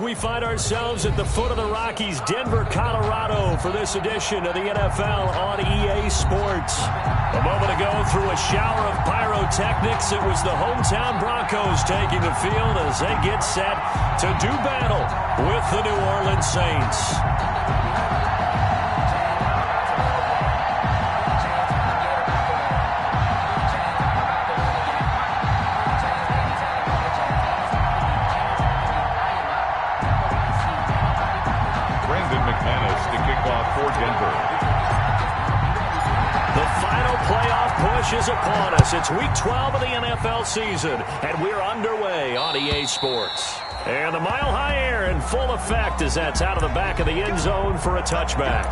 We find ourselves at the foot of the Rockies, Denver, Colorado, for this edition of the NFL on EA Sports. A moment ago, through a shower of pyrotechnics, it was the hometown Broncos taking the field as they get set to do battle with the New Orleans Saints. Is upon us. It's week 12 of the NFL season, and we're underway on EA Sports. And the Mile High Air in full effect as that's out of the back of the end zone for a touchback.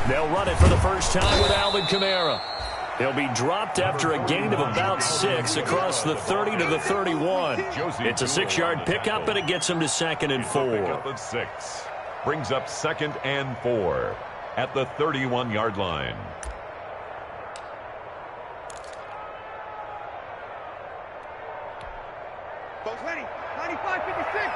They'll run it for the first time with Alvin Kamara. He'll be dropped after a gain of about 6 across the 30 to the 31. It's a 6-yard pickup, and it gets him to 2nd and 4. Pickup of 6. Brings up 2nd and 4 at the 31-yard line. Folks ready? 95, 56.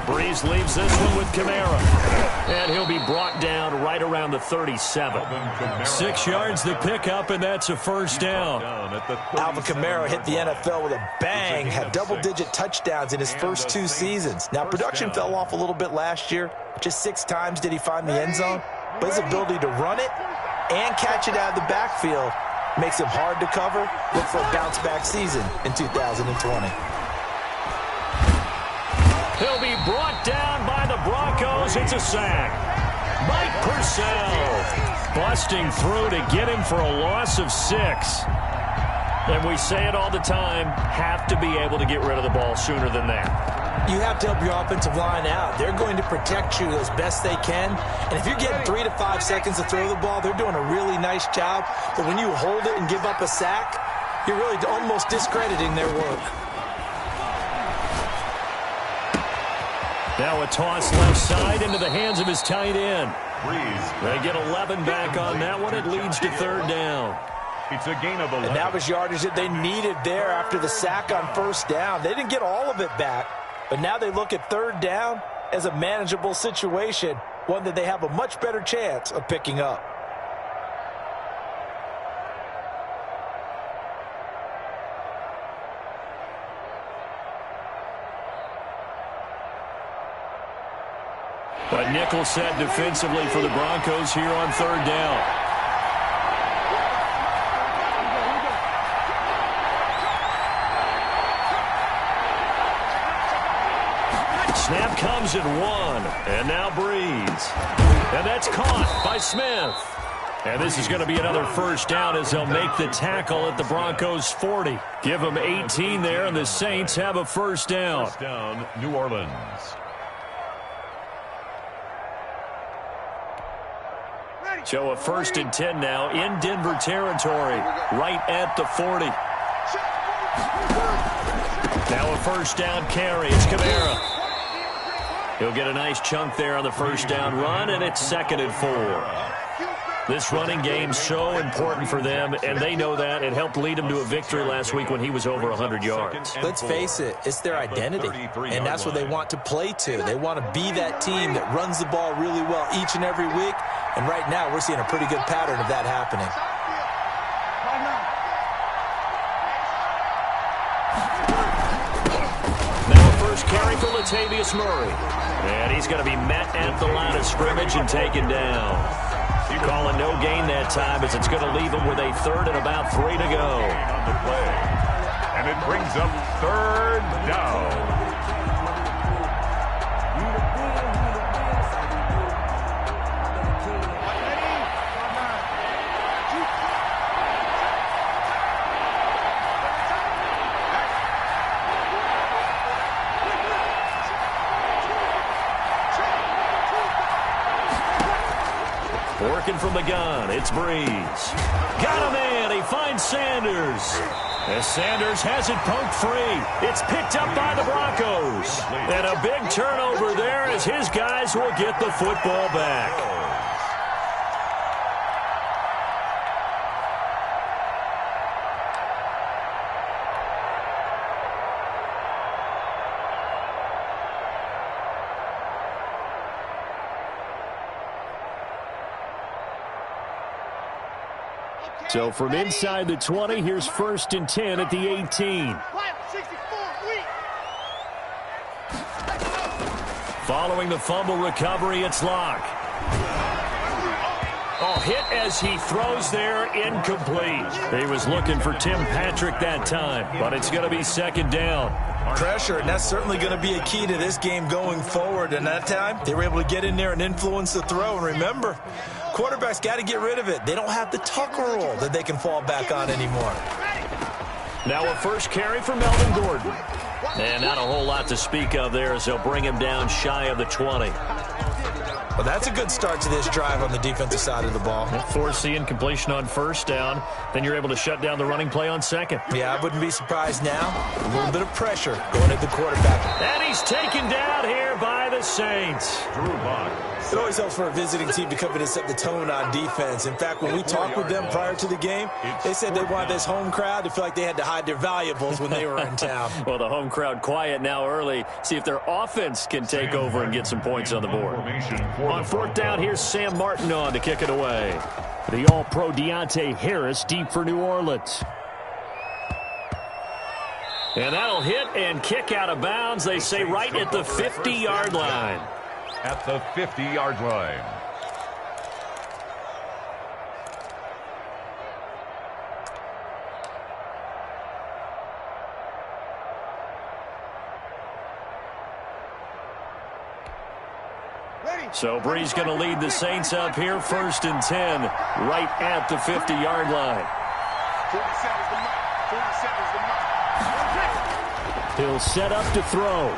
Breeze leaves this one with Kamara. And he'll be brought down right around the 37. 6 yards the pickup, and that's a first down. Alvin Kamara hit the NFL with a bang, had double-digit touchdowns in his first 2 seasons. Now, production fell off a little bit last year. Just 6 times did he find the end zone. But his ability to run it and catch it out of the backfield makes him hard to cover. Look for a bounce-back season in 2020. He'll be brought down by the Broncos. It's a sack. Mike Purcell busting through to get him for a loss of 6. And we say it all the time, have to be able to get rid of the ball sooner than that. You have to help your offensive line out. They're going to protect you as best they can. And if you're getting 3 to 5 seconds to throw the ball, they're doing a really nice job. But when you hold it and give up a sack, you're really almost discrediting their work. Now a toss left side into the hands of his tight end. They get 11 back on that one. It leads to 3rd down. It's a gain of 11. And that was yardage that they needed there after the sack on 1st down. They didn't get all of it back, but now they look at 3rd down as a manageable situation, one that they have a much better chance of picking up. A nickel set defensively for the Broncos here on 3rd down. Snap comes at 1, and now Breeze. And that's caught by Smith. And this is going to be another 1st down as they'll make the tackle at the Broncos' 40. Give them 18 there, and the Saints have a 1st down. 1st down, New Orleans. So a 1st and 10 now in Denver territory, right at the 40. Now a 1st down carry. It's Kamara. He'll get a nice chunk there on the 1st down run, and it's 2nd and 4. This running game's so important for them, and they know that. It helped lead them to a victory last week when he was over 100 yards. Let's face it, it's their identity, and that's what they want to play to. They want to be that team that runs the ball really well each and every week, and right now we're seeing a pretty good pattern of that happening. Now a first carry for Latavius Murray, and he's going to be met at the line of scrimmage and taken down. You call it no gain that time as it's going to leave them with a 3rd and about 3 to go. On the play. And it brings up 3rd down. Working from the gun, it's Breeze. Got a man, he finds Sanders. As Sanders has it poked free. It's picked up by the Broncos. And a big turnover there as his guys will get the football back. So from inside the 20, here's 1st and 10 at the 18. Following the fumble recovery, it's Locke. Oh, hit as he throws there, incomplete. He was looking for Tim Patrick that time, but it's going to be 2nd down. Pressure, and that's certainly going to be a key to this game going forward. And that time, they were able to get in there and influence the throw. And remember, quarterbacks got to get rid of it. They don't have the Tucker rule that they can fall back on anymore. Now a first carry for Melvin Gordon. And not a whole lot to speak of there as they'll bring him down shy of the 20. Well, that's a good start to this drive on the defensive side of the ball. Forcing incompletion on 1st down. Then you're able to shut down the running play on 2nd. Yeah, I wouldn't be surprised now. A little bit of pressure going at the quarterback. And he's taken down here by the Saints. Drew Lock. It always helps for a visiting team to come in and set the tone on defense. In fact, when we talked with them prior to the game, they said they wanted this home crowd to feel like they had to hide their valuables when they were in town. Well, the home crowd quiet now early. See if their offense can take over and get some points on the board. On 4th down, here's Sam Martin on to kick it away. The All-Pro Deontay Harris deep for New Orleans. And that'll hit and kick out of bounds, they say, right at the 50-yard line. At the 50-yard line. So Breeze going to lead the Saints up here, 1st and 10, right at the 50-yard line. 47's the mark. He'll set up to throw.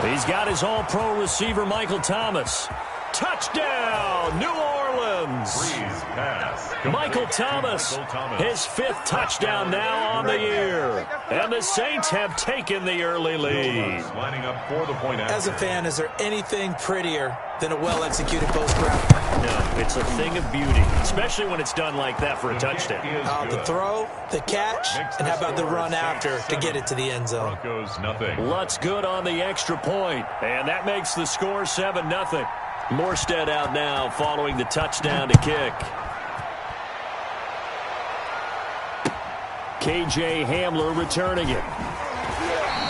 He's got his all-pro receiver, Michael Thomas. Touchdown, New Orleans. Breeze pass. Michael Thomas, his 5th touchdown now on the year. And the Saints have taken the early lead. Lining up for the point after. As a fan, is there anything prettier than a well-executed post route? No, it's a thing of beauty, especially when it's done like that for a touchdown. The throw, the catch, and how about the run after to get it to the end zone? Broncos nothing. Lutz good on the extra point, and that makes the score 7-0. Morstead out now following the touchdown to kick. KJ Hamler returning it.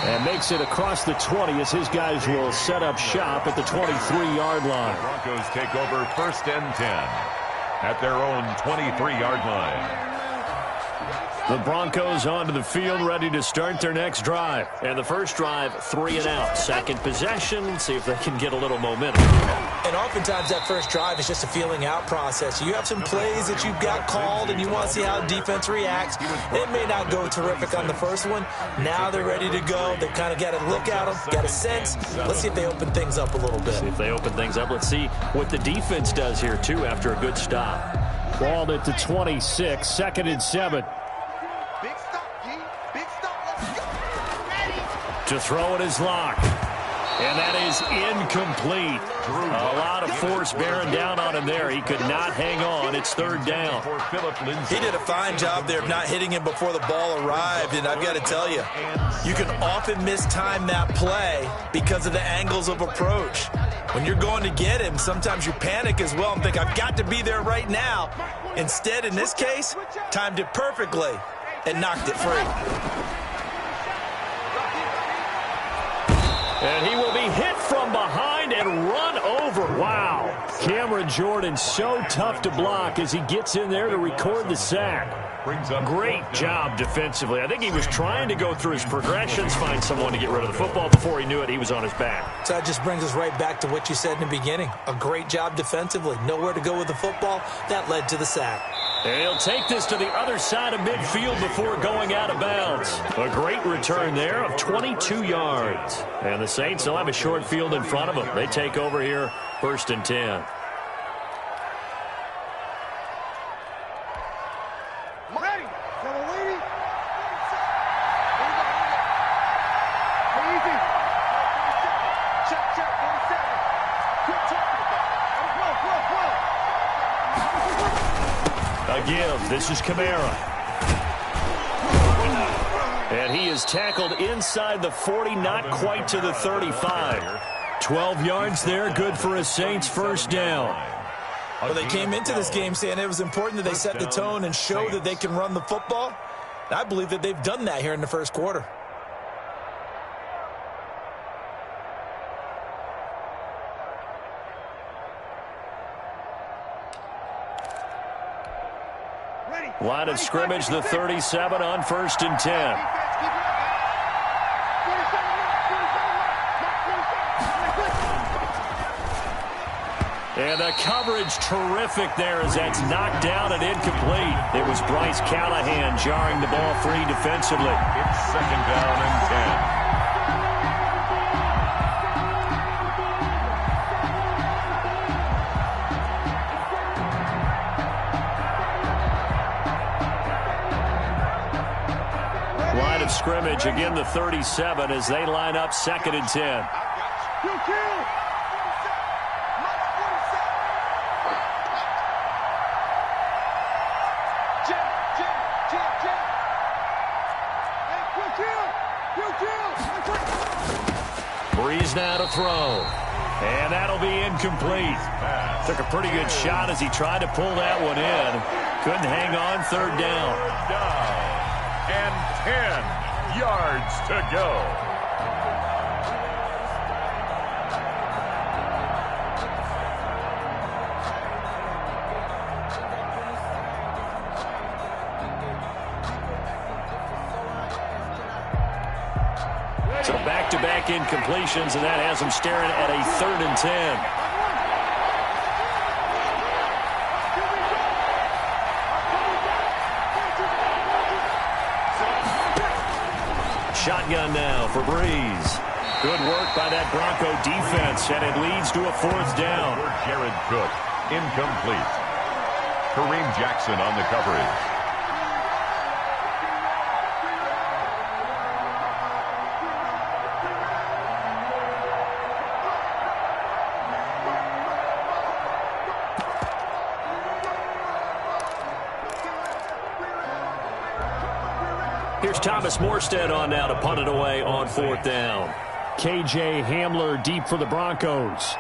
And makes it across the 20 as his guys will set up shop at the 23-yard line. Broncos take over 1st and 10 at their own 23-yard line. The Broncos onto the field, ready to start their next drive. And the first drive, 3 and out. Second possession, see if they can get a little momentum. And oftentimes that first drive is just a feeling out process. You have some plays that you've got called and you want to see how the defense reacts. It may not go terrific on the first one. Now they're ready to go. They've kind of got to look at them, got a sense. Let's see if they open things up a little bit. See if they open things up. Let's see what the defense does here, too, after a good stop. Balled at the 26, 2nd and 7. To throw it is Locke. And that is incomplete. A lot of force bearing down on him there. He could not hang on. It's 3rd down. He did a fine job there of not hitting him before the ball arrived. And I've got to tell you, you can often mistime that play because of the angles of approach. When you're going to get him, sometimes you panic as well and think, I've got to be there right now. Instead, in this case, timed it perfectly and knocked it free. And he will be hit from behind and run over. Wow. Cameron Jordan so tough to block as he gets in there to record the sack. Great job defensively. I think he was trying to go through his progressions, find someone to get rid of the football. Before he knew it, he was on his back. So that just brings us right back to what you said in the beginning. A great job defensively. Nowhere to go with the football. That led to the sack. And he'll take this to the other side of midfield before going out of bounds. A great return there of 22 yards. And the Saints will have a short field in front of them. They take over here, 1st and 10. A give. This is Kamara. And he is tackled inside the 40, not quite to the 35. 12 yards there, good for a Saints first down. Well, they came into this game saying it was important that they set the tone and show that they can run the football. And I believe that they've done that here in the first quarter. Line of scrimmage, the 37 on 1st and 10. And the coverage terrific there as that's knocked down and incomplete. It was Bryce Callahan jarring the ball free defensively. It's 2nd down and 10. Line of scrimmage, again the 37 as they line up 2nd and 10. Breeze now to throw. And that'll be incomplete. Took a pretty good shot as he tried to pull that one in. Couldn't hang on, 3rd down. And 10 yards to go. So back-to-back incompletions, and that has them staring at a 3rd and 10. Shotgun now for Breeze. Good work by that Bronco defense, and it leads to a 4th down. Jared Cook, incomplete. Kareem Jackson on the coverage. Here's Thomas Morstead on now to punt it away on 4th down. K.J. Hamler deep for the Broncos.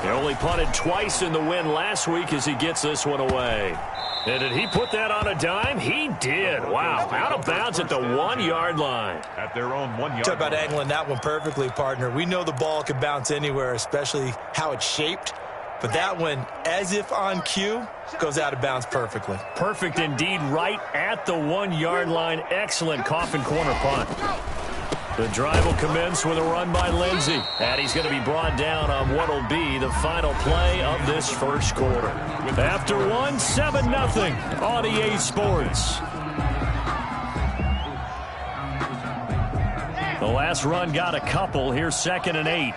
He only punted twice in the win last week as he gets this one away. And did he put that on a dime? He did. Wow. Out of bounds at the 1-yard line. At their own 1-yard line. Talk about angling that one perfectly, partner. We know the ball can bounce anywhere, especially how it's shaped. But that one, as if on cue, goes out of bounds perfectly. Perfect indeed, right at the 1-yard line. Excellent coffin corner punt. The drive will commence with a run by Lindsey. And he's going to be brought down on what will be the final play of this first quarter. After 1, 7-0 on EA Sports. The last run got a couple. Here's 2nd and 8.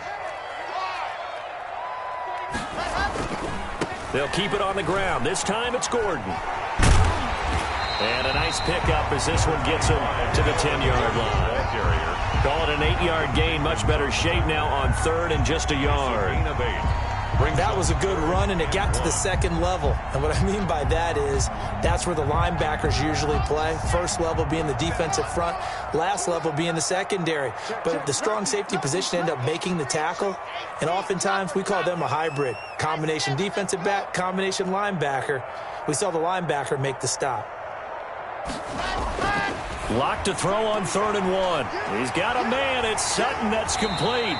They'll keep it on the ground. This time it's Gordon. And a nice pickup as this one gets him to the 10-yard line. Call it an 8-yard gain. Much better shape now on 3rd and just a yard. That was a good run, and it got to the 2nd level. And what I mean by that is that's where the linebackers usually play. First level being the defensive front, last level being the secondary. But the strong safety position ended up making the tackle, and oftentimes we call them a hybrid. Combination defensive back, combination linebacker. We saw the linebacker make the stop. Lock to throw on 3rd and 1. He's got a man. It's Sutton. That's complete.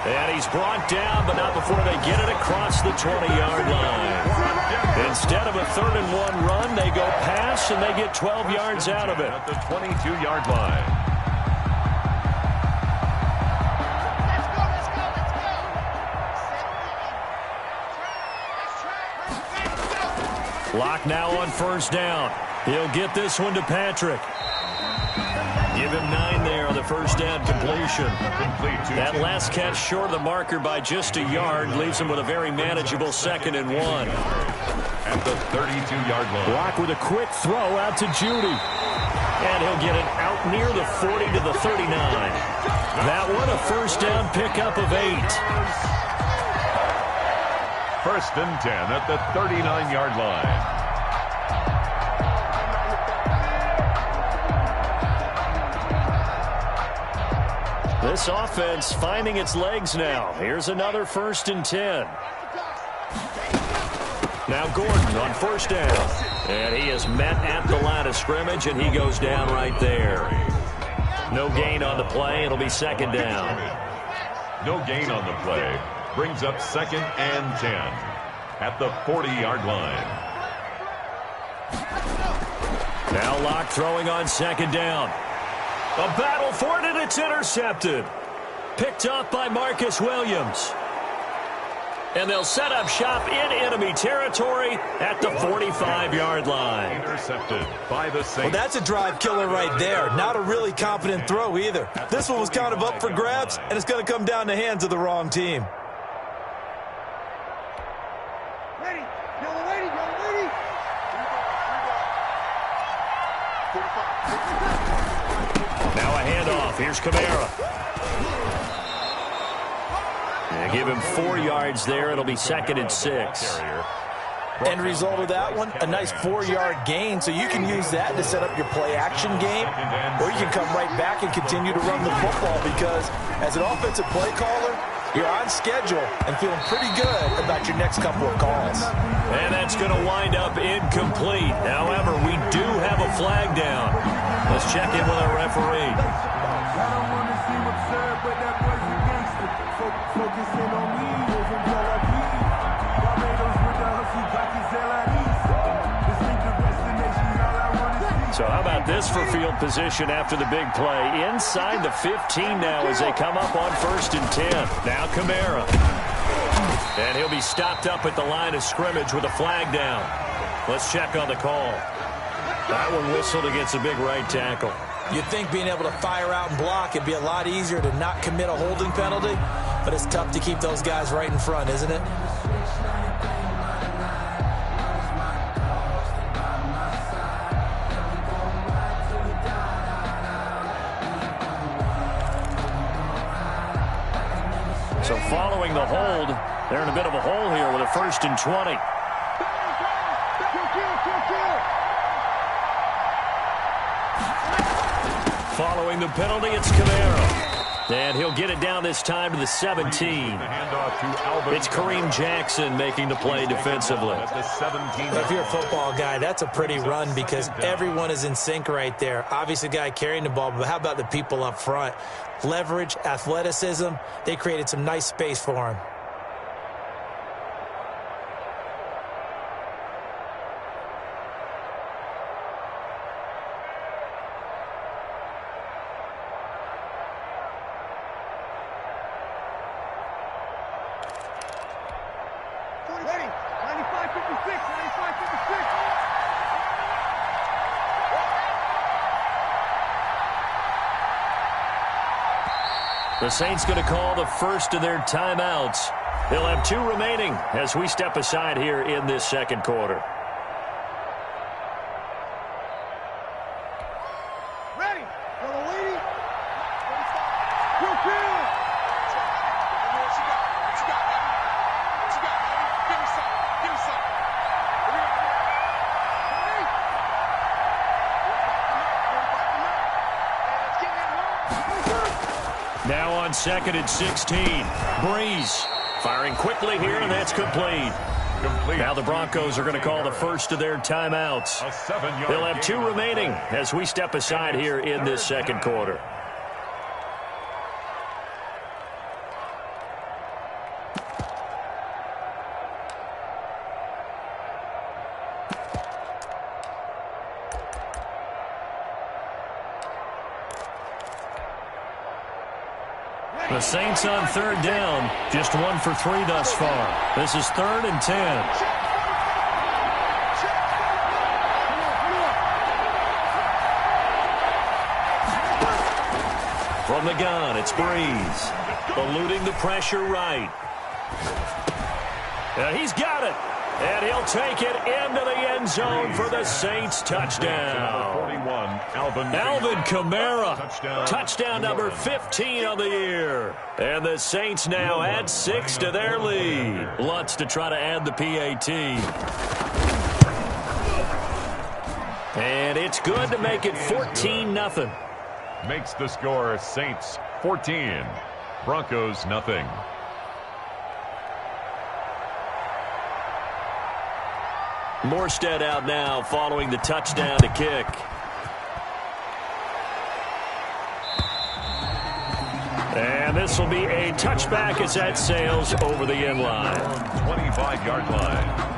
And he's brought down, but not before they get it across the 20-yard line. Instead of a 3rd and 1 run, they go pass, and they get 12 yards out of it. At the 22-yard line. Lock now on 1st down. He'll get this one to Patrick. Give him 9 there on the 1st down completion. That last catch short of the marker by just a yard leaves him with a very manageable 2nd and 1. At the 32-yard line. Brock with a quick throw out to Judy. And he'll get it out near the 40 to the 39. That one a 1st down pickup of 8. 1st and 10 at the 39-yard line. This offense finding its legs now. Here's another 1st and 10. Now Gordon on 1st down. And he is met at the line of scrimmage, and he goes down right there. No gain on the play. It'll be 2nd down. No gain on the play. Brings up 2nd and 10 at the 40-yard line. Now Locke throwing on 2nd down. A battle for it, and it's intercepted. Picked up by Marcus Williams. And they'll set up shop in enemy territory at the 45-yard line. Intercepted by the Saints. Well, that's a drive killer right there. Not a really confident throw either. This one was kind of up for grabs, and it's going to come down the hands of the wrong team. Ready. Yellow lady. Now a handoff. Here's Kamara. And give him 4 yards there. It'll be 2nd and 6. End result of that one, a nice 4-yard gain, so you can use that to set up your play-action game, or you can come right back and continue to run the football because as an offensive play caller, you're on schedule and feeling pretty good about your next couple of calls. And that's going to wind up incomplete. However, we do have a flag down. Let's check in with our referee. So how about this for field position after the big play? Inside the 15 now as they come up on 1st and 10. Now Kamara. And he'll be stopped up at the line of scrimmage with a flag down. Let's check on the call. That one whistled against a big right tackle. You'd think being able to fire out and block it'd be a lot easier to not commit a holding penalty, but it's tough to keep those guys right in front, isn't it? So following the hold, they're in a bit of a hole here with a 1st and 20. Following the penalty, it's Kamara. And he'll get it down this time to the 17. It's Kareem Jackson making the play defensively. If you're a football guy, that's a pretty run because everyone is in sync right there. Obviously, the guy carrying the ball, but how about the people up front? Leverage, athleticism, they created some nice space for him. Ready. 95-56. 95-56. The Saints going to call the first of their timeouts. They'll have 2 remaining as we step aside here in this 2nd quarter. Ready. Yellow lady. Kill. Now on 2nd and 16. Breeze firing quickly here, and that's complete. Now the Broncos are going to call the first of their timeouts. They'll have 2 remaining as we step aside here in this 2nd quarter. The Saints on 3rd down, just 1 for 3 thus far. This is 3rd and 10. From the gun, it's Breeze. Eluding the pressure right. He's got it. And he'll take it into the end zone for the Saints touchdown. 41, Alvin Kamara. Touchdown number 15 on the year. And the Saints now add 6 to their lead. Lutz to try to add the PAT. And it's good to make it 14-0. Makes the score Saints 14, Broncos nothing. Morstead out now following the touchdown to kick. And this will be a touchback as that sails over the end line. 25-yard line.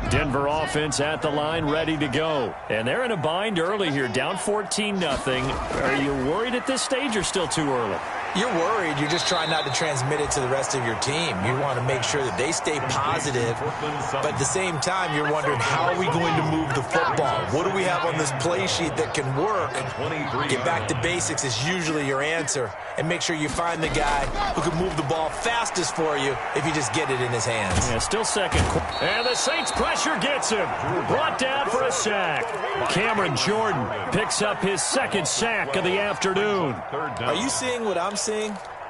Denver offense at the line, ready to go. And they're in a bind early here, down 14-0. Are you worried at this stage or still too early? You're worried. You're just trying not to transmit it to the rest of your team. You want to make sure that they stay positive, but at the same time, you're wondering, how are we going to move the football? What do we have on this play sheet that can work? Get back to basics is usually your answer, and make sure you find the guy who can move the ball fastest for you if you just get it in his hands. Yeah, still second. And the Saints pressure gets him. Brought down for a sack. Cameron Jordan picks up his second sack of the afternoon. Are you seeing what I'm seeing?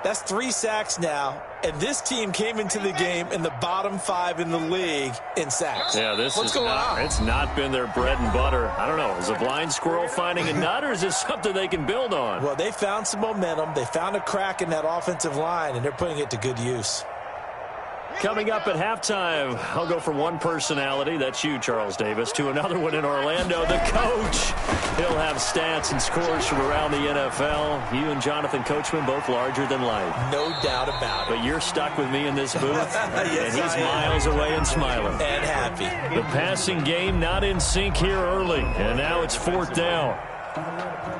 That's 3 sacks now, and this team came into the game in the bottom 5 in the league in sacks. Yeah, What's going on? It's not been their bread and butter. I don't know. Is a blind squirrel finding a nut, or is this something they can build on? Well, they found some momentum. They found a crack in that offensive line, and they're putting it to good use. Coming up at halftime, I'll go from one personality, that's you, Charles Davis, to another one in Orlando, the coach. He'll have stats and scores from around the NFL. You and Jonathan Coachman, both larger than life. No doubt about it. But you're stuck with me in this booth, Yes, and he's I am. miles away and smiling. And happy. The passing game not in sync here early, and now it's 4th down.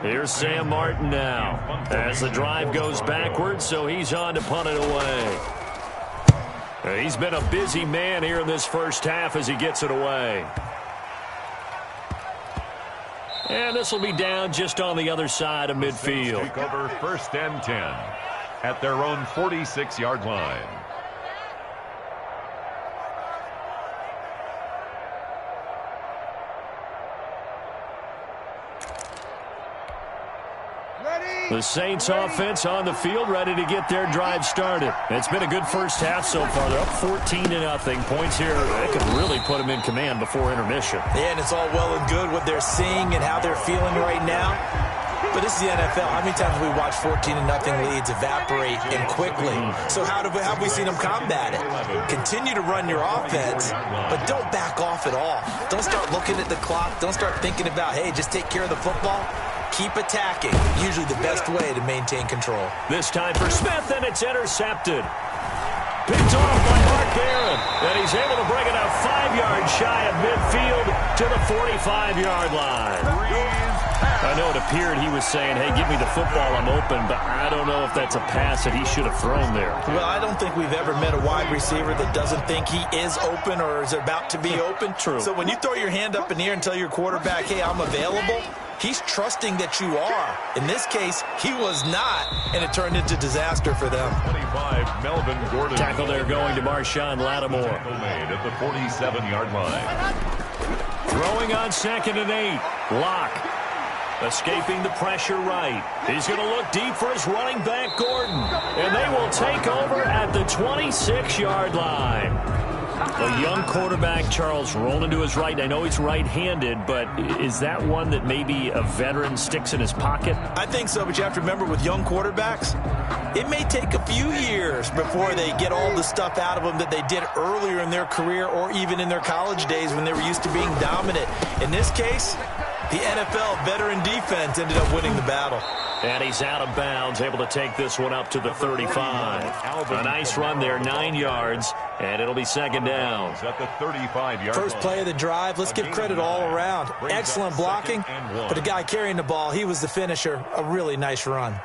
Here's Sam Martin now, as the drive goes backwards, so he's on to punt it away. He's been a busy man here in this first half as he gets it away. And this will be down just on the other side of midfield. Take over 1st and 10 at their own 46-yard line. The Saints offense on the field, ready to get their drive started. It's been a good first half so far. They're up 14-0. Points here that could really put them in command before intermission. Yeah, and it's all well and good what they're seeing and how they're feeling right now. But this is the NFL. How many times have we watched 14-0 leads evaporate and quickly? So how have we seen them combat it? Continue to run your offense, but don't back off at all. Don't start looking at the clock. Don't start thinking about, hey, just take care of the football. Keep attacking. Usually the best way to maintain control. This time for Smith, and it's intercepted. Picked off by Mark Barron, and he's able to bring it out 5 yards shy of midfield to the 45-yard line. I know it appeared he was saying, hey, give me the football, I'm open, but I don't know if that's a pass that he should have thrown there. Well, I don't think we've ever met a wide receiver that doesn't think he is open or is about to be open. True. So when you throw your hand up in the air and tell your quarterback, hey, I'm available, he's trusting that you are. In this case, he was not, and it turned into disaster for them. 25, Melvin Gordon. Tackle there going to Marshawn Lattimore. Tackle made at the 47-yard line. Throwing on 2nd and 8. Lock. Escaping the pressure right. He's going to look deep for his running back, Gordon. And they will take over at the 26-yard line. A young quarterback, Charles, rolling to his right. I know he's right-handed, but is that one that maybe a veteran sticks in his pocket? I think so, but you have to remember with young quarterbacks, it may take a few years before they get all the stuff out of them that they did earlier in their career or even in their college days when they were used to being dominant. In this case, the NFL veteran defense ended up winning the battle. And he's out of bounds, able to take this one up to the 35. A nice run there, 9 yards, and it'll be 2nd down. At the 35-yard First play of the drive, let's give credit all around. Excellent blocking, but the guy carrying the ball, he was the finisher. A really nice run.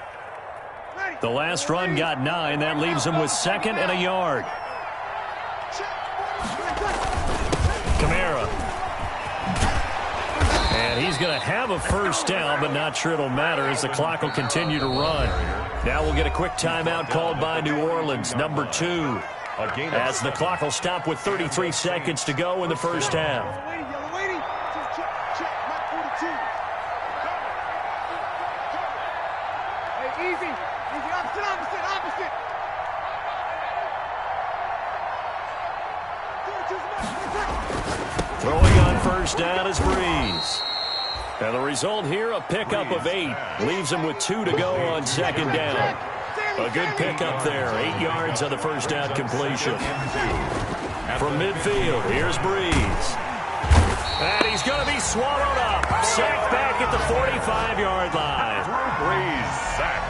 The last run got 9. That leaves him with 2nd and a yard. Kamara. And he's going to have a first down, but not sure it'll matter as the clock will continue to run. Now we'll get a quick timeout called by New Orleans, number 2. As the clock will stop with 33 seconds to go in the first half. Yellow lady, check, not 42. Hey, easy, opposite. Throwing on first down is Breeze. And the result here, a pickup of 8. Leaves him with 2 to go on second down. A good pickup there. 8 yards on the first down completion. From midfield, here's Breeze. And he's going to be swallowed up. Sacked back at the 45-yard line. Breeze sacked.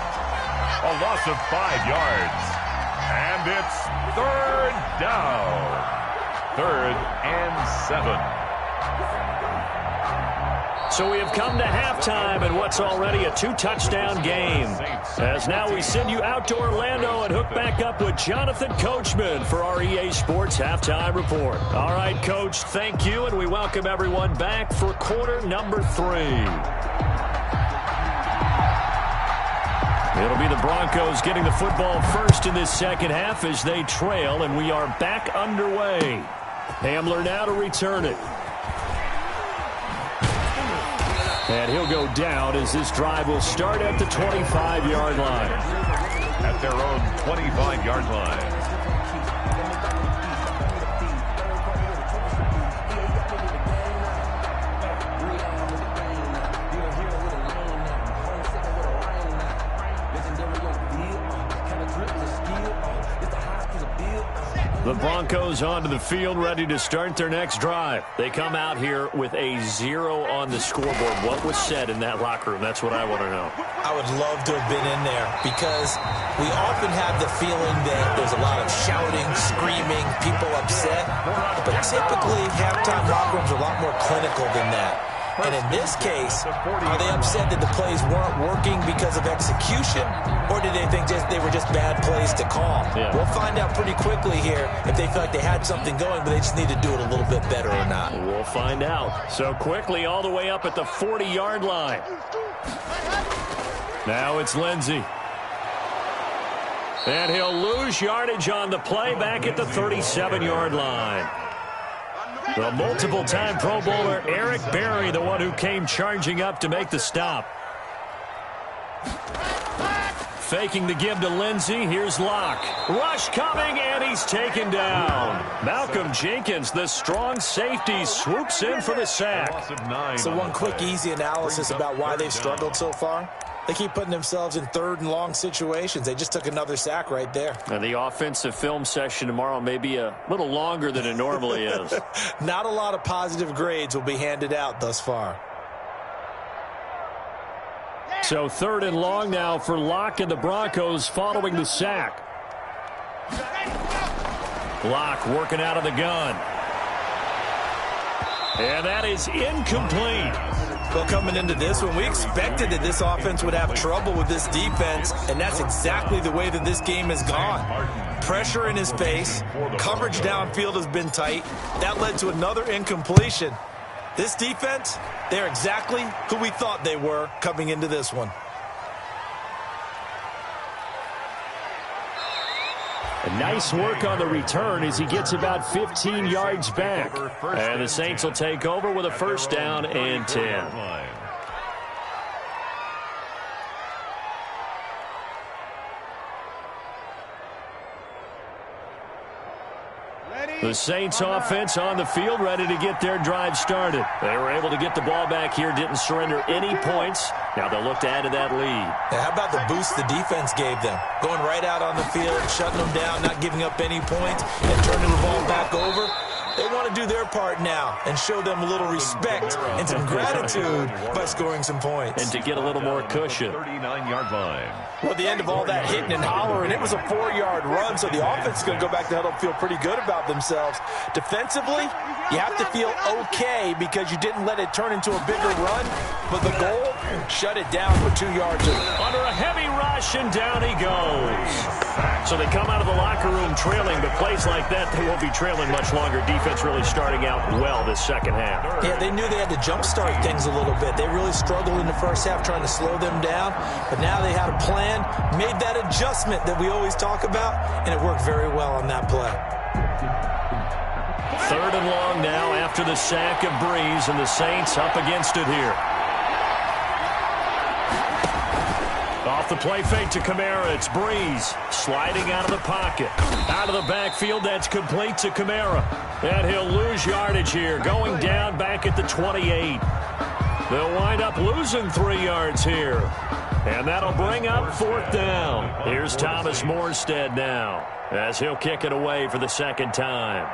A loss of 5 yards. And it's third down. 3rd and 7. So we have come to halftime in what's already a 2-touchdown game. As now we send you out to Orlando and hook back up with Jonathan Coachman for our EA Sports Halftime Report. All right, Coach, thank you, and we welcome everyone back for quarter number 3. It'll be the Broncos getting the football first in this second half as they trail, and we are back underway. Hamler now to return it. And he'll go down as this drive will start at the 25-yard line. At their own 25-yard line. The Broncos onto the field, ready to start their next drive. They come out here with a 0 on the scoreboard. What was said in that locker room? That's what I want to know. I would love to have been in there because we often have the feeling that there's a lot of shouting, screaming, people upset. But typically, halftime locker rooms are a lot more clinical than that. And in this case, are they upset that the plays weren't working because of execution, or did they think they were just bad plays to call? Yeah. We'll find out pretty quickly here if they feel like they had something going, but they just need to do it a little bit better or not. We'll find out. So quickly all the way up at the 40-yard line. Now it's Lindsey. And he'll lose yardage on the play back at the 37-yard line. The multiple-time Pro Bowler Eric Berry, the one who came charging up to make the stop. Faking the give to Lindsey. Here's Locke. Rush coming, and he's taken down. Malcolm Jenkins, the strong safety, swoops in for the sack. So one quick, easy analysis about why they've struggled so far. They keep putting themselves in 3rd and long situations. They just took another sack right there. And the offensive film session tomorrow may be a little longer than it normally is. Not a lot of positive grades will be handed out thus far. So 3rd and long now for Locke and the Broncos following the sack. Locke working out of the gun. And that is incomplete. Well, coming into this one, we expected that this offense would have trouble with this defense, and that's exactly the way that this game has gone. Pressure in his face, coverage downfield has been tight. That led to another incompletion. This defense, they're exactly who we thought they were coming into this one. Nice work on the return as he gets about 15 yards back. And the Saints will take over with a first down and 10. The Saints offense on the field, ready to get their drive started. They were able to get the ball back here, didn't surrender any points. Now they'll look to add to that lead. Now, how about the boost the defense gave them? Going right out on the field, shutting them down, not giving up any points, and turning the ball back over. They want to do their part now and show them a little respect and some gratitude by scoring some points. And to get a little more cushion. 39-yard line. Well, at the end of all that hitting and hollering, it was a 4-yard run, so the offense is going to go back to huddle and feel pretty good about themselves. Defensively, you have to feel okay because you didn't let it turn into a bigger run, but the goal, shut it down for 2 yards. Under a heavy rush, and down he goes. So they come out of the locker room trailing, but plays like that, they won't be trailing much longer. Defense really starting out well this second half. Yeah, they knew they had to jumpstart things a little bit. They really struggled in the first half trying to slow them down, but now they had a plan, made that adjustment that we always talk about, and it worked very well on that play. 3rd and long now after the sack of Breeze, and the Saints up against it here. Off the play fake to Kamara. It's Breeze sliding out of the pocket. Out of the backfield, that's complete to Kamara. And he'll lose yardage here, going down back at the 28. They'll wind up losing 3 yards here. And that'll bring up 4th down. Here's Thomas Morstead now, as he'll kick it away for the 2nd time.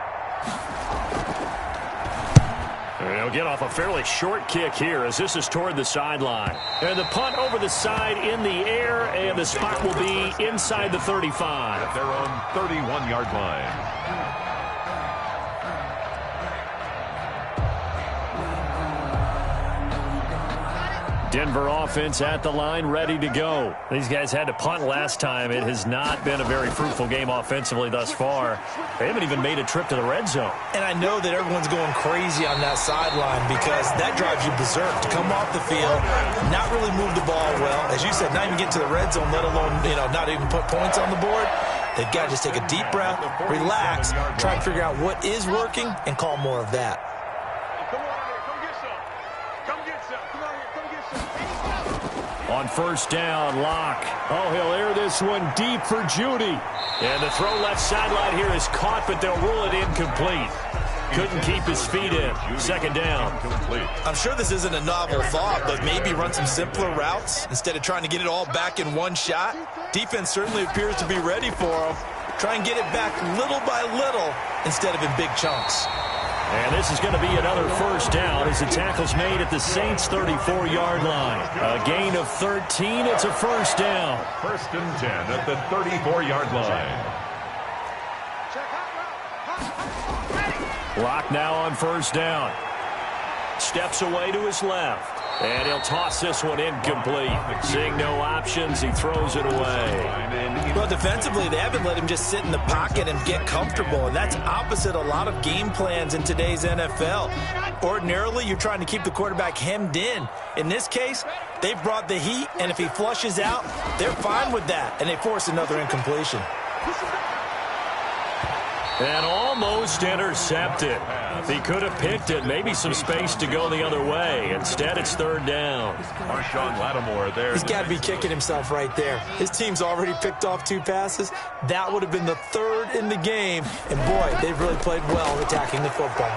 And he'll get off a fairly short kick here as this is toward the sideline. And the punt over the side in the air, and the spot will be inside the 35. At their own 31-yard line. Denver offense at the line, ready to go. These guys had to punt last time. It has not been a very fruitful game offensively thus far. They haven't even made a trip to the red zone. And I know that everyone's going crazy on that sideline because that drives you berserk. To come off the field, not really move the ball well. As you said, not even get to the red zone, let alone, not even put points on the board. They've got to just take a deep breath, relax, try and figure out what is working, and call more of that. On 1st down, Locke. Oh, he'll air this one deep for Judy. And the throw left sideline here is caught, but they'll rule it incomplete. Couldn't keep his feet in. 2nd down. I'm sure this isn't a novel thought, but maybe run some simpler routes instead of trying to get it all back in one shot. Defense certainly appears to be ready for him. Try and get it back little by little instead of in big chunks. And this is going to be another 1st down as the tackle's made at the Saints' 34-yard line. A gain of 13. It's a 1st down. 1st and 10 at the 34-yard line. Locke now on 1st down. Steps away to his left. And he'll toss this one incomplete. Seeing no options, he throws it away. Well, defensively, they haven't let him just sit in the pocket and get comfortable, and that's opposite a lot of game plans in today's NFL. Ordinarily, you're trying to keep the quarterback hemmed in. In this case, they've brought the heat, and if he flushes out, they're fine with that, and they force another incompletion. And almost intercepted. He could have picked it. Maybe some space to go the other way. Instead, it's 3rd down. Marshawn Lattimore there. He's got to be kicking himself right there. His team's already picked off 2 passes. That would have been the 3rd in the game. And, boy, they've really played well attacking the football.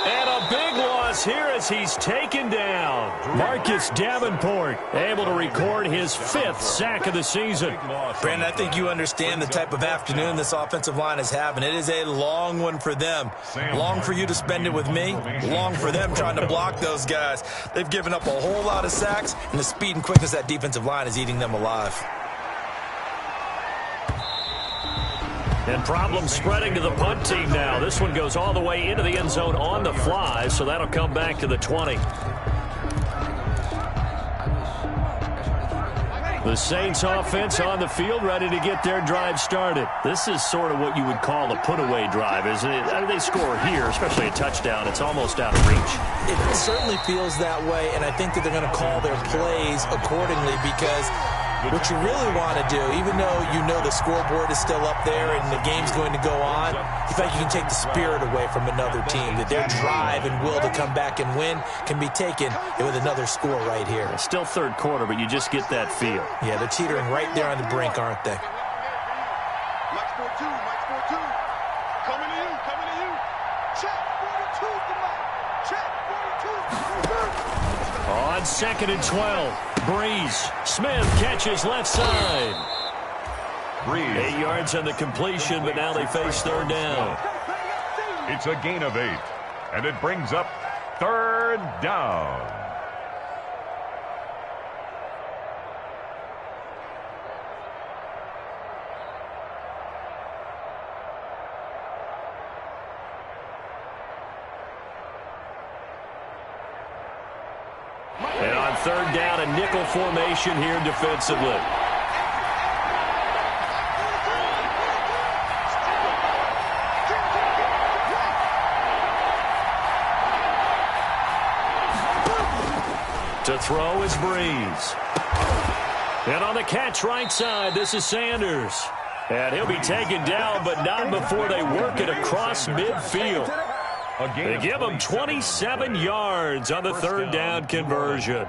And a big loss here as he's taken down. Marcus Davenport able to record his 5th sack of the season. Brandon, I think you understand the type of afternoon this offensive line is having. It is a long one for them. Long for you to spend it with me. Long for them trying to block those guys. They've given up a whole lot of sacks, and the speed and quickness of that defensive line is eating them alive. And problems spreading to the punt team now. This one goes all the way into the end zone on the fly, so that'll come back to the 20. The Saints offense on the field ready to get their drive started. This is sort of what you would call a put-away drive, isn't it? They score here, especially a touchdown. It's almost out of reach. It certainly feels that way, and I think that they're going to call their plays accordingly because what you really want to do, even though you know the scoreboard is still up there and the game's going to go on, you feel like you can take the spirit away from another team, that their drive and will to come back and win can be taken with another score right here. It's still 3rd quarter, but you just get that feel. Yeah, they're teetering right there on the brink, aren't they? Match 4-2, match 4-2. Coming to you, coming to you. Check 42, come on. Check 42. On 2nd and 12. Breeze. Smith catches left side. Breeze. 8 yards on the completion, but now they face 3rd down. It's a gain of 8, and it brings up 3rd down. And on 3rd down, a nickel formation here defensively. To throw is Breeze. And on the catch right side, this is Sanders. And he'll be taken down, but not before they work it across midfield. They give him 27 yards on the third down conversion.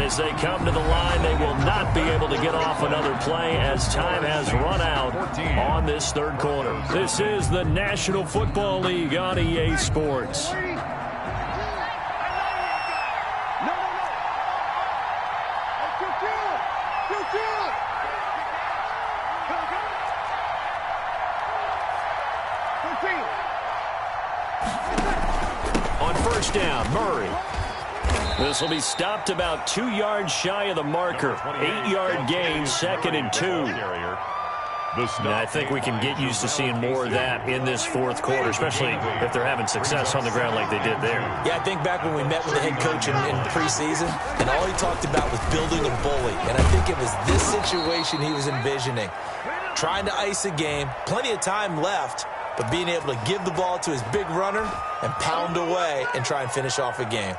As they come to the line, they will not be able to get off another play as time has run out on this third quarter. This is the National Football League on EA Sports. On first down, Murray. This will be stopped about 2 yards shy of the marker. 8-yard gain, 2nd and 2. And I think we can get used to seeing more of that in this fourth quarter, especially if they're having success on the ground like they did there. Yeah, I think back when we met with the head coach in preseason, and all he talked about was building a bully. And I think it was this situation he was envisioning. Trying to ice a game, plenty of time left, but being able to give the ball to his big runner and pound away and try and finish off a game.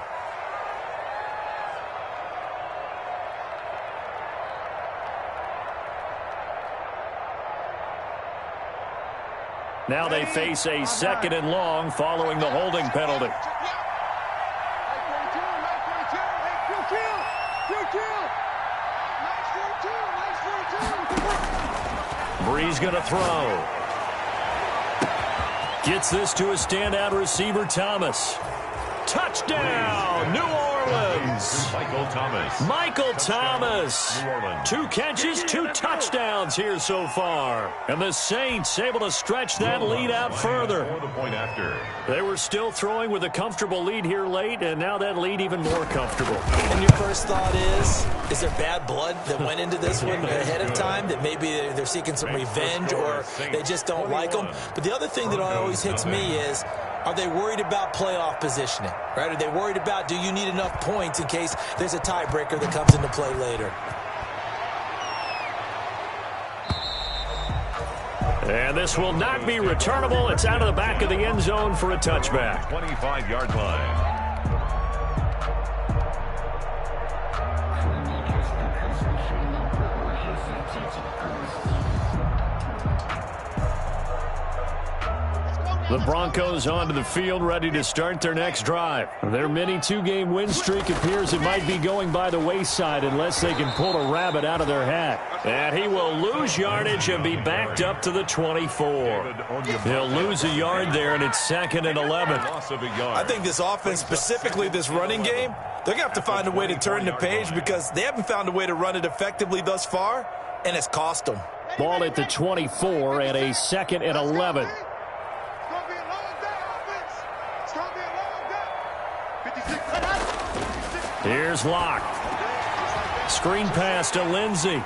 Now they face a 2nd and long following the holding penalty. Breeze going to throw. Gets this to a standout receiver, Thomas. Touchdown, New Orleans. Michael Thomas. 2 catches, 2 touchdowns here so far. And the Saints able to stretch that lead out further. They were still throwing with a comfortable lead here late, and now that lead even more comfortable. And your first thought is there bad blood that went into this one ahead of time, that maybe they're seeking some revenge or they just don't like them? But the other thing that always hits me is, are they worried about playoff positioning, right? Are they worried about, do you need enough points in case there's a tiebreaker that comes into play later? And this will not be returnable. It's out of the back of the end zone for a touchback. 25-yard line. The Broncos onto the field, ready to start their next drive. Their mini 2-game win streak appears it might be going by the wayside unless they can pull a rabbit out of their hat. And he will lose yardage and be backed up to the 24. He'll lose a yard there, and it's 2nd and 11. I think this offense, specifically this running game, they're going to have to find a way to turn the page because they haven't found a way to run it effectively thus far, and it's cost them. Ball at the 24 and a 2nd and 11. Here's Locke. Screen pass to Lindsey.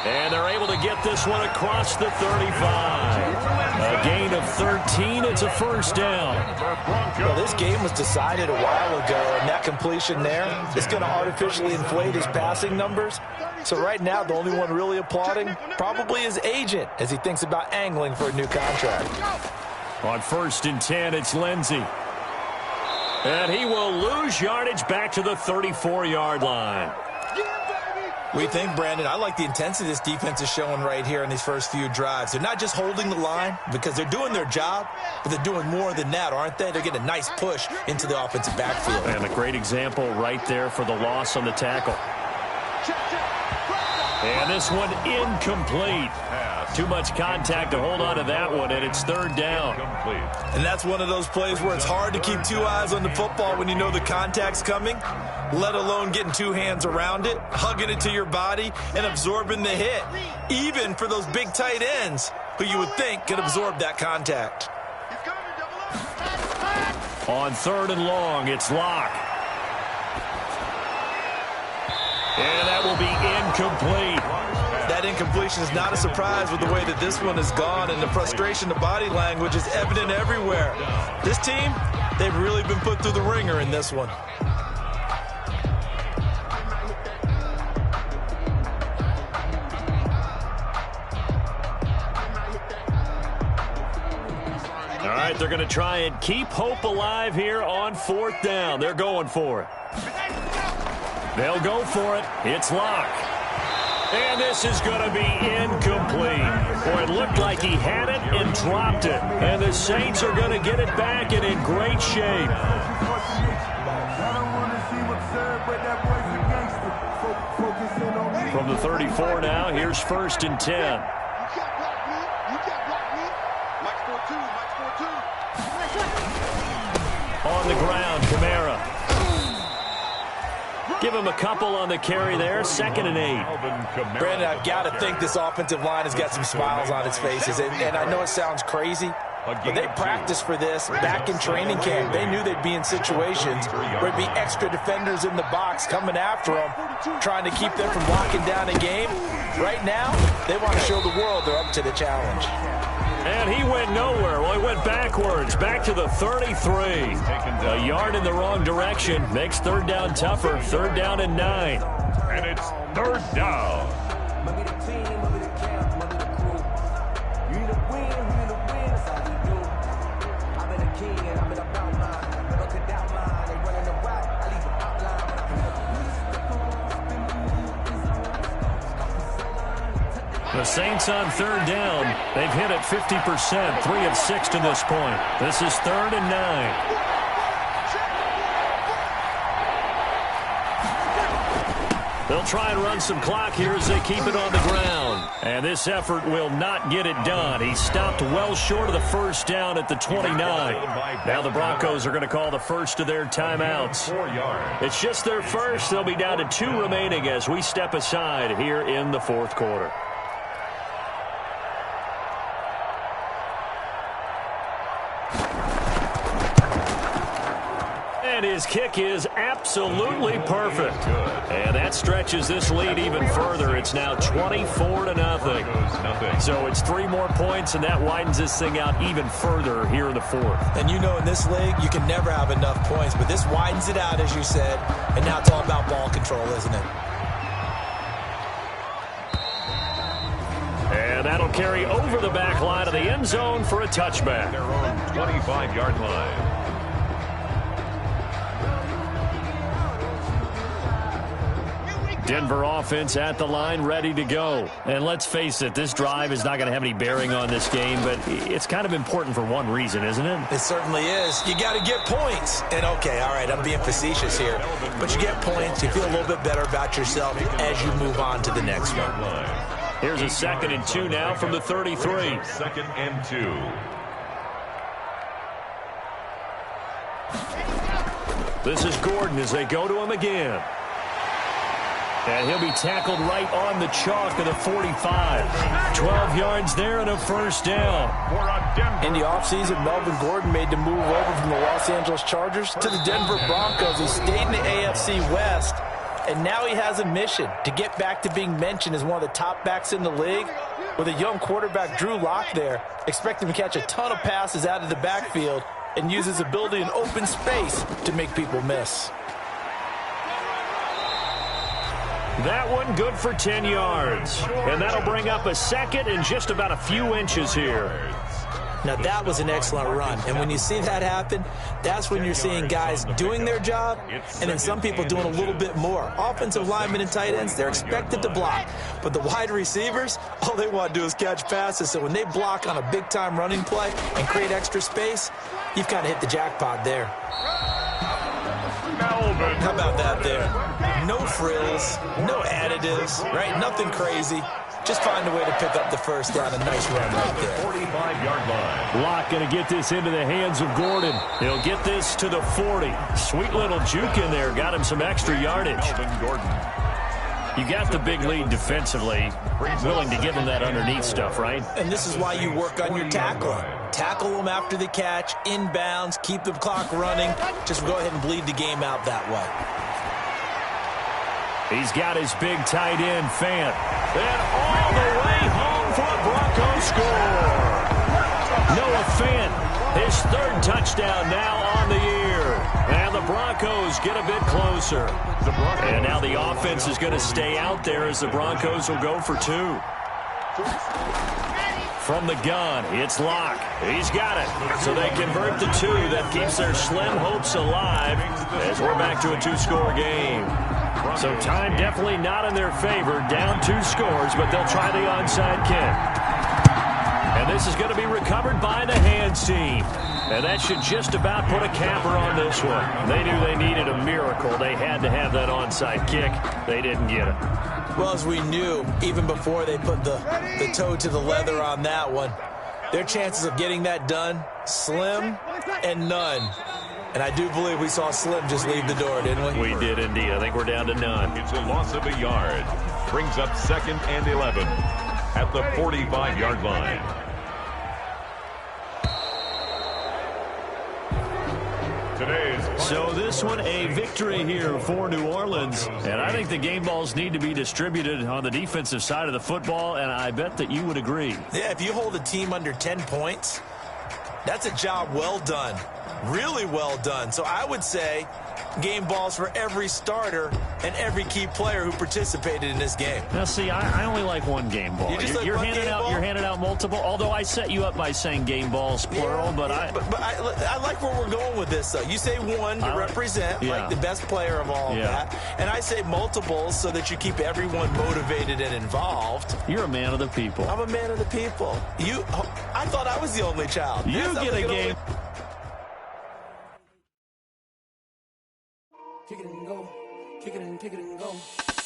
And they're able to get this one across the 35. A gain of 13. It's a first down. Well, this game was decided a while ago, and that completion there is going to artificially inflate his passing numbers. So right now, the only one really applauding probably his agent as he thinks about angling for a new contract. On 1st and 10, it's Lindsey. And he will lose yardage back to the 34-yard line. We think, Brandon, I like the intensity this defense is showing right here in these first few drives. They're not just holding the line because they're doing their job, but they're doing more than that, aren't they? They're getting a nice push into the offensive backfield. And a great example right there for the loss on the tackle. And this one incomplete. Too much contact to hold on to that one, and it's 3rd down. And that's one of those plays where it's hard to keep 2 eyes on the football when you know the contact's coming, let alone getting 2 hands around it, hugging it to your body, and absorbing the hit, even for those big tight ends who you would think could absorb that contact. On 3rd and long, it's Locke. And that will be incomplete. That incompletion is not a surprise with the way that this one has gone, and the frustration, the body language is evident everywhere. This team, they've really been put through the ringer in this one. right, they're going to try and keep hope alive here on 4th down. They're going for it. They'll go for it. It's Locke. And this is going to be incomplete. Boy, it looked like he had it and dropped it. And the Saints are going to get it back and in great shape. From the 34 now, here's 1st and 10. You can't block me. You can't block me. Mike's 4-2. Mike's 4-2. On the ground, Kamara. Give him a couple on the carry there. 2nd and 8. Brandon, I've got to think this offensive line has got some smiles on its faces. And I know it sounds crazy, but they practiced for this back in training camp. They knew they'd be in situations where there'd be extra defenders in the box coming after them, trying to keep them from locking down a game. Right now, they want to show the world they're up to the challenge. And he went nowhere. Well, he went backwards, back to the 33. A yard in the wrong direction makes 3rd down tougher. 3rd down and 9. And it's 3rd down. The Saints on 3rd down. They've hit it 50%, 3 of 6 to this point. This is 3rd and 9. They'll try and run some clock here as they keep it on the ground. And this effort will not get it done. He stopped well short of the 1st down at the 29. Now the Broncos are going to call the first of their timeouts. It's just their first. They'll be down to 2 remaining as we step aside here in the 4th quarter. And his kick is absolutely perfect. And that stretches this lead even further. It's now 24-0. So it's 3 more points, and that widens this thing out even further here in the 4th. And you know in this league, you can never have enough points, but this widens it out, as you said. And now it's all about ball control, isn't it? And that'll carry over the back line of the end zone for a touchback. Their own 25-yard line. Denver offense at the line, ready to go. And let's face it, this drive is not going to have any bearing on this game, but it's kind of important for one reason, isn't it? It certainly is. You got to get points. And, okay, all right, I'm being facetious here, but you get points, you feel a little bit better about yourself as you move on to the next one. Here's a 2nd and 2 now from the 33. 2nd and 2. This is Gordon as they go to him again. And he'll be tackled right on the chalk of the 45. 12 yards there and a 1st down. In the offseason, Melvin Gordon made the move over from the Los Angeles Chargers to the Denver Broncos. He stayed in the AFC West, and now he has a mission to get back to being mentioned as one of the top backs in the league. With a young quarterback, Drew Lock, there, expect him to catch a ton of passes out of the backfield and use his ability in open space to make people miss. That one good for 10 yards. And that'll bring up a 2nd and just about a few inches here. Now, that was an excellent run. And when you see that happen, that's when you're seeing guys doing their job and then some people doing a little bit more. Offensive linemen and tight ends, they're expected to block. But the wide receivers, all they want to do is catch passes. So when they block on a big-time running play and create extra space, you've kind of hit the jackpot there. How about that there? No frills, no additives, right? Nothing crazy. Just find a way to pick up the 1st down. A nice run right there. 45-yard line. Locke going to get this into the hands of Gordon. He'll get this to the 40. Sweet little juke in there. Got him some extra yardage. Gordon. You got the big lead defensively. Willing to give him that underneath stuff, right? And this is why you work on your tackling. Tackle them after the catch, inbounds, keep the clock running. Just go ahead and bleed the game out that way. He's got his big tight end, Fant. And all the way home for a Broncos score. Noah Fant, his 3rd touchdown now on the year. And the Broncos get a bit closer. And now the offense is going to stay out there as the Broncos will go for 2. from the gun. It's Locke. He's got it. So they convert the 2. That keeps their slim hopes alive as we're back to a 2-score game. So time definitely not in their favor. Down 2 scores, but they'll try the onside kick. And this is going to be recovered by the hands team. And that should just about put a capper on this one. They knew they needed a miracle. They had to have that onside kick. They didn't get it. Well, as we knew, even before they put the toe to the leather on that one, their chances of getting that done, slim and none. And I do believe we saw Slim just leave the door, didn't we? We did indeed. I think we're down to none. It's a loss of a yard. Brings up 2nd and 11 at the 45-yard line. So this one, a victory here for New Orleans. And I think the game balls need to be distributed on the defensive side of the football, and I bet that you would agree. Yeah, if you hold a team under 10 points, that's a job well done. Really well done. So I would say game balls for every starter and every key player who participated in this game. Now, see, I only like one game ball. You're handing out multiple, although I set you up by saying game balls, plural. Yeah, but I like where we're going with this, though. You say one to represent, like the best player of all of that. And I say multiples so that you keep everyone motivated and involved. You're a man of the people. I'm a man of the people. I thought I was the only child. You get a game. Kick it and go. Kick it and go.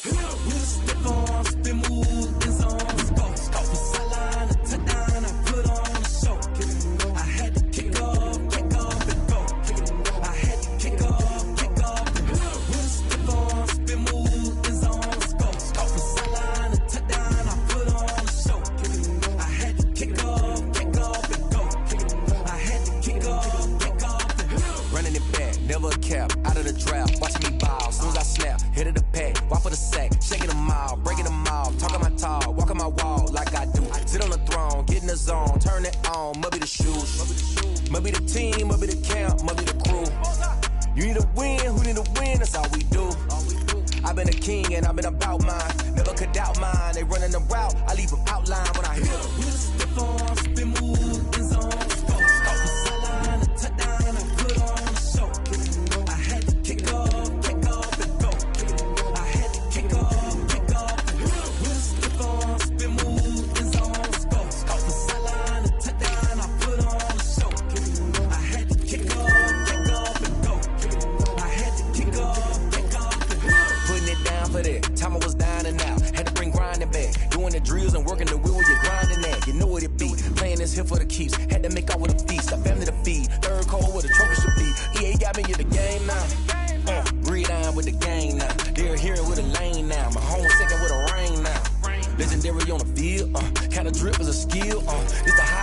We'll step on, spin, move, in zone. Let's go. Off the sideline, a touchdown, I put on a show. Kick it and go. I had to kick off and go. Kick it and go. I had to kick off and go. We'll step on, spin, move, in zone. Let's go. Off the sideline, a touchdown, I put on a show. Kick it and go. I had to kick off and go. Kick it and go. I had to kick off and go. Running it back, never a cap, out of the draft. Watching me ball, soon as I snap, hit of the pack, walk for the sack, shaking them all, breaking them all, talking my talk, walking my wall like I do. Sit on the throne, get in the zone, turn it on, must be the shoes, must be the team, must be the camp, must be the crew. You need a win, who need a win, that's all we do. I've been a king and I've been about mine, never could doubt mine, they running the route, I leave them outline when I hit them. We'll step on, spin, move, in zone, let's go. Off the sideline, a touchdown, I put on a show. I had to kick off and go. I had to kick off and go. We'll step on, spin, move, in zone, let's go. Off the sideline, a touchdown, I put on a show. I had to kick off and go. I had to kick off and go. Putting it down for that. Time I was down and out. Had to bring grinding back. Doing the drills and working the wheel where you're grinding at. You know what it be. Playing this here for the keeps. Had to make out with a feast. A family to feed. Third cold where the trophy should be. EA got me in the game now. Gridiron with the gang now. They're here with a lane now. My home second with a rain now. Legendary on the field. Kind of drip is a skill. It's the high.